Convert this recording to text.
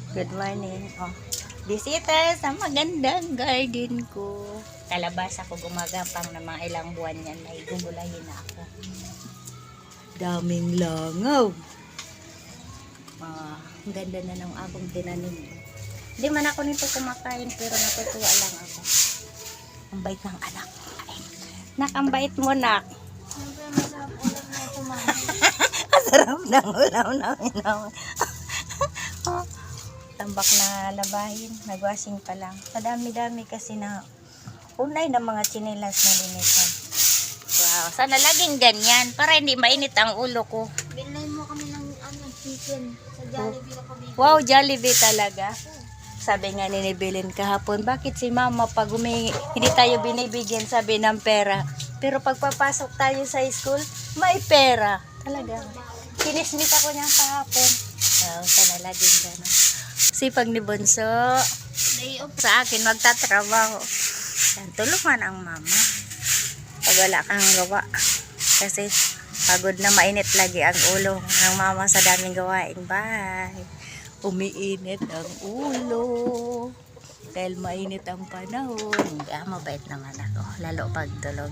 Good morning. Oh. Bisita sa magandang garden ko. Kalabasa ko gumagapang na mga ilang buwan yan. May gugulayin na ako. Daming langaw. Ang ganda na ng abong tinanim. Hindi man ako nito kumakain pero natutuwa lang ako. Ang bait ng anak. Nak, ang bait mo, nak. Masarap ng ulam namin. Tambak na labahin. Nagwashing pa lang. Padami-dami kasi na unay na mga chinelas na linisan. Wow. Sana laging ganyan para hindi mainit ang ulo ko. Bilay mo kami ng chicken sa Jollibee na kami. Wow, Jollibee talaga. Sabi nga ni Bilin kahapon, bakit si mama pag hindi tayo binibigyan sabi ng pera. Pero pagpapasok tayo sa school, may pera. Talaga. Kinismit ako niya kahapon. Wow, sana laging gano'n. Sipag ni Bunso. Day off. Sa akin, magtatrabaho. Yan, tulungan ang mama. Pag wala kang gawa. Kasi pagod na mainit lagi ang ulo ng mama sa daming gawain. Bye. Umiinit ang ulo. Dahil mainit ang panahon. Mabait naman ako. Lalo pag tulog.